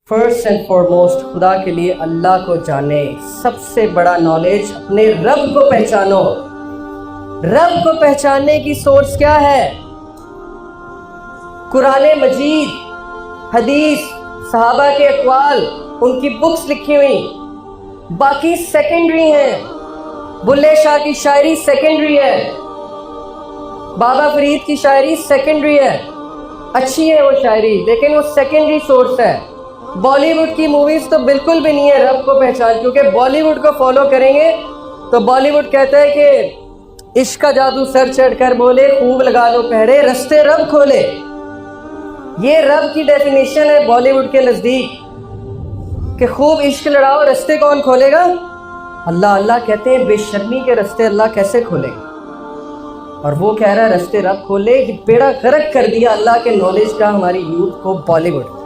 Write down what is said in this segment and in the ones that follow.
First and foremost خدا کے لیے اللہ کو جانے. سب سے بڑا نالج اپنے رب کو پہچانو. رب کو پہچاننے کی سورس کیا ہے؟ قرآن مجید، حدیث، صحابہ کے اقوال، ان کی بکس لکھی ہوئی. باقی سیکنڈری ہیں. بلے شاہ کی شاعری سیکنڈری ہے، بابا فرید کی شاعری سیکنڈری ہے. اچھی ہے وہ شاعری، لیکن وہ سیکنڈری سورس ہے. بالی ووڈ کی موویز تو بالکل بھی نہیں ہے رب کو پہچان، کیونکہ بالی ووڈ کو فالو کریں گے تو بالی ووڈ کہتا ہے کہ عشق کا جادو سر چڑھ کر بولے، خوب لگا لو پہرے، رستے رب کھولے. یہ رب کی ڈیفینیشن ہے بالی ووڈ کے نزدیک کہ خوب عشق لڑاؤ، رستے کون کھولے گا؟ اللہ. اللہ کہتے ہیں بے شرمی کے رستے اللہ کیسے کھولے گا؟ اور وہ کہہ رہا ہے رستے رب کھولے. یہ بیڑا غرق کر دیا اللہ کے نالج کا ہماری یوتھ کو بالی ووڈ.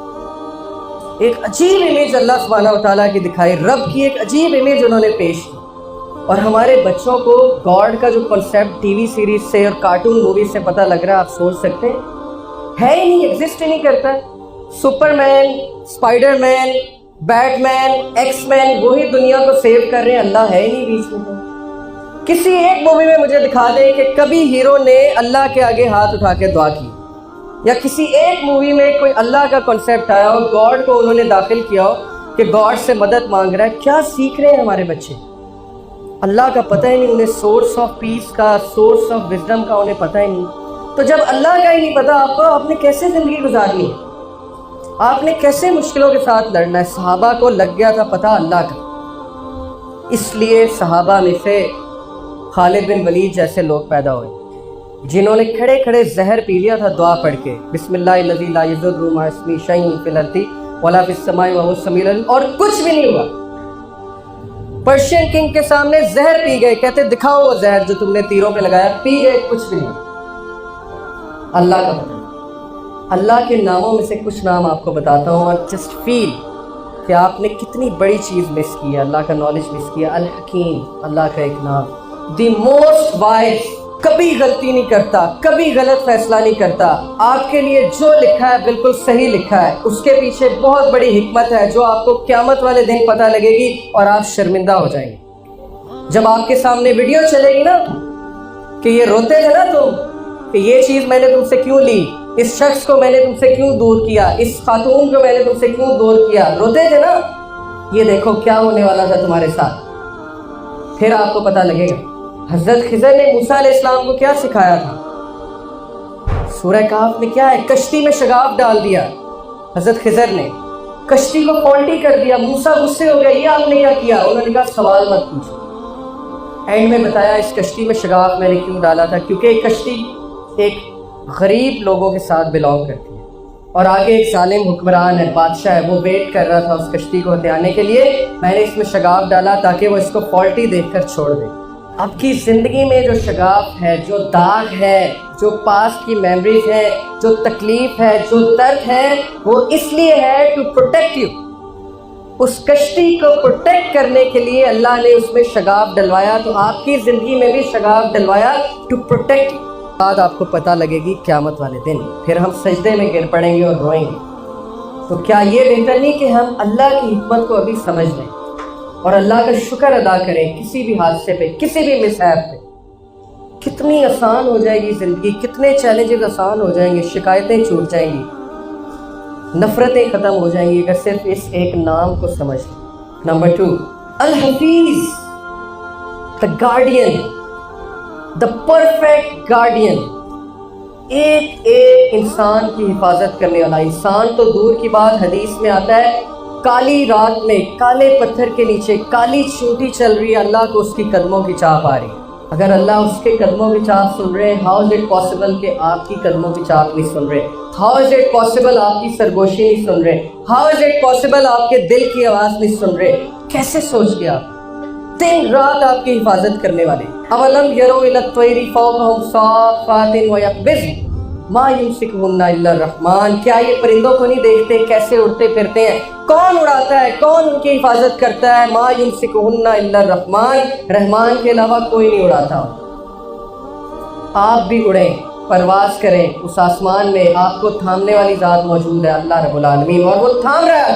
ایک عجیب امیج اللہ سبحانہ و تعالیٰ کی دکھائی، رب کی ایک عجیب امیج انہوں نے پیش کی. اور ہمارے بچوں کو گاڈ کا جو کنسیپٹ ٹی وی سیریز سے اور کارٹون موویز سے پتہ لگ رہا ہے، آپ سوچ سکتے ہیں ہے ہی نہیں، ایگزسٹ ہی نہیں کرتا ہے. سپر مین، اسپائڈر مین، بیٹ مین، ایکس مین وہی دنیا کو سیو کر رہے ہیں، اللہ ہے ہی نہیں بیچ میں. کسی ایک مووی میں مجھے دکھا دیں کہ کبھی ہیرو نے اللہ کے آگے ہاتھ اٹھا کے دعا کی، یا کسی ایک مووی میں کوئی اللہ کا کنسیپٹ آیا ہو، گاڈ کو انہوں نے داخل کیا ہو کہ گاڈ سے مدد مانگ رہا ہے. کیا سیکھ رہے ہیں ہمارے بچے؟ اللہ کا پتہ ہی نہیں انہیں، سورس آف پیس کا، سورس آف وزڈم کا انہیں پتہ ہی نہیں. تو جب اللہ کا ہی نہیں پتہ آپ کو، آپ نے کیسے زندگی گزارنی ہے؟ آپ نے کیسے مشکلوں کے ساتھ لڑنا ہے؟ صحابہ کو لگ گیا تھا پتہ اللہ کا، اس لیے صحابہ میں سے خالد بن ولید جیسے لوگ پیدا ہوئے جنہوں نے کھڑے کھڑے زہر پی لیا تھا دعا پڑھ کے، بسم اللہ الذی لا یضر مع اسمہ شیء فی الارض ولا فی السماء وهو السمیع العلیم، اور کچھ بھی نہیں ہوا. پرشین کنگ کے سامنے زہر پی گئے، کہتے دکھاؤ وہ زہر جو تم نے تیروں پہ لگایا، پی گئے، کچھ بھی نہیں. اللہ کا پتہ. اللہ کے ناموں میں سے کچھ نام آپ کو بتاتا ہوں، اور جسٹ فیل کہ آپ نے کتنی بڑی چیز مس کی ہے، اللہ کا نالج مس کیا. الحکیم اللہ کا ایک نام، دی موسٹ وائز، کبھی غلطی نہیں کرتا، کبھی غلط فیصلہ نہیں کرتا. آپ کے لیے جو لکھا ہے بالکل صحیح لکھا ہے، اس کے پیچھے بہت بڑی حکمت ہے جو آپ کو قیامت والے دن پتہ لگے گی اور آپ شرمندہ ہو جائیں گے. جب آپ کے سامنے ویڈیو چلے گی نا کہ یہ روتے تھے نا تم کہ یہ چیز میں نے تم سے کیوں لی، اس شخص کو میں نے تم سے کیوں دور کیا، اس خاتون کو میں نے تم سے کیوں دور کیا، روتے تھے نا، یہ دیکھو کیا ہونے والا تھا تمہارے ساتھ. پھر آپ کو پتہ لگے گا. حضرت خضر نے موسیٰ علیہ السلام کو کیا سکھایا تھا؟ سورہ کہف میں کیا ہے؟ کشتی میں شگاف ڈال دیا. حضرت خضر نے کشتی کو فالٹی کر دیا. موسیٰ غصے ہو گئے، یہ آپ نے کیا کیا؟ انہوں نے کہا سوال مت پوچھو. اینڈ میں بتایا اس کشتی میں شگاف میں نے کیوں ڈالا تھا، کیونکہ ایک کشتی ایک غریب لوگوں کے ساتھ بلانگ کرتی ہے، اور آگے ایک ظالم حکمران ہے، بادشاہ ہے، وہ ویٹ کر رہا تھا اس کشتی کو ہتھیانے کے لیے. میں نے اس میں شگاف ڈالا تاکہ وہ اس کو فالٹی دیکھ کر چھوڑ دے. آپ کی زندگی میں جو شگاف ہے، جو داغ ہے، جو پاسٹ کی میموریز ہے، جو تکلیف ہے، جو درد ہے، وہ اس لیے ہے ٹو پروٹیکٹ یو. اس کشتی کو پروٹیکٹ کرنے کے لیے اللہ نے اس میں شگاف ڈلوایا. تو آپ کی زندگی میں بھی شگاف ڈلوایا ٹو پروٹیکٹ یو. بعد آپ کو پتہ لگے گی قیامت والے دن، پھر ہم سجدے میں گر پڑیں گے اور روئیں گے. تو کیا یہ بہتر نہیں کہ ہم اللہ کی حکمت کو ابھی سمجھ لیں اور اللہ کا شکر ادا کریں کسی بھی حادثے پہ، کسی بھی مسہاب پہ؟ کتنی آسان ہو جائے گی زندگی، کتنے چیلنجز آسان ہو جائیں گے، شکایتیں چھوٹ جائیں گی، نفرتیں ختم ہو جائیں گی اگر صرف اس ایک نام کو سمجھ لیں. Number 2، Hafeez, the guardian, the perfect guardian. ایک انسان کی حفاظت کرنے والا. انسان تو دور کی بات، حدیث میں آتا ہے کالی رات میں کالے پتھر کے نیچے کالی چونٹی چل رہی ہے، اللہ کو اس کی قدموں کی چاپ آ رہی ہے. اگر اللہ اس کے قدموں کی چاپ سن رہے ہیں، ہاؤ از اٹ پاسبل کہ آپ کی قدموں کی چاپ نہیں سن رہے؟ ہاؤ از اٹ پاسبل آپ کی سرگوشی نہیں سن رہے؟ ہاؤ از اٹ پاسبل آپ کے دل کی آواز نہیں سن رہے؟ کیسے سوچ گیا؟ دن رات آپ کی حفاظت کرنے والے. اولم یروا الی الطیر فوقہم صافات ویقبضن ما یمسکہن الا الرحمن. کیا یہ پرندوں کو نہیں دیکھتے کیسے اڑتے پھرتے ہیں؟ کون اڑاتا ہے، کون ان کی حفاظت کرتا ہے؟ ما یمسکہن الا الرحمن، رحمان کے علاوہ کوئی نہیں اڑاتا. آپ بھی اڑیں، پرواز کریں، اس آسمان میں آپ کو تھامنے والی ذات موجود ہے، اللہ رب العالمین، اور وہ تھام رہا ہے.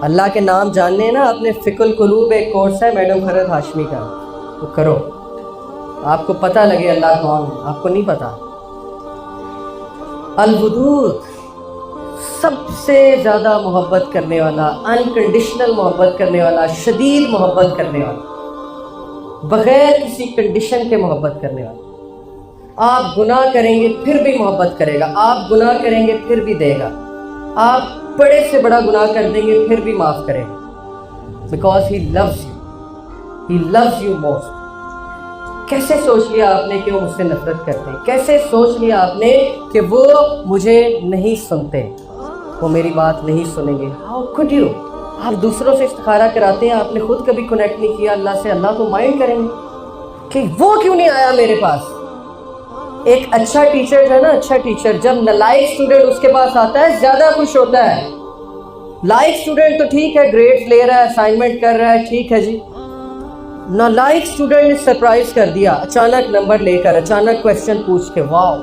اللہ کے نام جاننے نا اپنے فقہ القلوب ایک کورس ہے میڈم فرحت ہاشمی کا، تو کرو، آپ کو پتہ لگے اللہ کون ہے، آپ کو نہیں پتہ۔ الودود، سب سے زیادہ محبت کرنے والا، انکنڈیشنل محبت کرنے والا، شدید محبت کرنے والا، بغیر کسی کنڈیشن کے محبت کرنے والا۔ آپ گناہ کریں گے پھر بھی محبت کرے گا، آپ گناہ کریں گے پھر بھی دے گا، آپ بڑے سے بڑا گناہ کر دیں گے پھر بھی معاف کرے گا، because he loves you, he loves you most. کیسے سوچ لیا آپ نے کہ وہ مجھ سے نفرت کرتے ہیں؟ کیسے سوچ لیا آپ نے کہ وہ مجھے نہیں سنتے، وہ میری بات نہیں سنیں گے؟ How could you؟ آپ دوسروں سے استخارہ کراتے ہیں، آپ نے خود کبھی کنیکٹ نہیں کیا اللہ سے، اللہ تو مائنڈ کریں گے کہ وہ کیوں نہیں آیا میرے پاس۔ ایک اچھا ٹیچر ہے نا، اچھا ٹیچر جب نالائق اسٹوڈنٹ اس کے پاس آتا ہے زیادہ خوش ہوتا ہے۔ لائق اسٹوڈنٹ تو ٹھیک ہے، گریڈز لے رہا ہے، اسائنمنٹ کر رہا ہے، ٹھیک ہے جی۔ نالائق اسٹوڈنٹ نے سرپرائز کر دیا، اچانک نمبر لے کر، اچانک کویسچن پوچھ کے، واو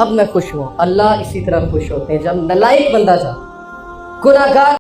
اب میں خوش ہوں۔ اللہ اسی طرح خوش ہوتے ہیں جب نالائق بندہ جا، گناہگار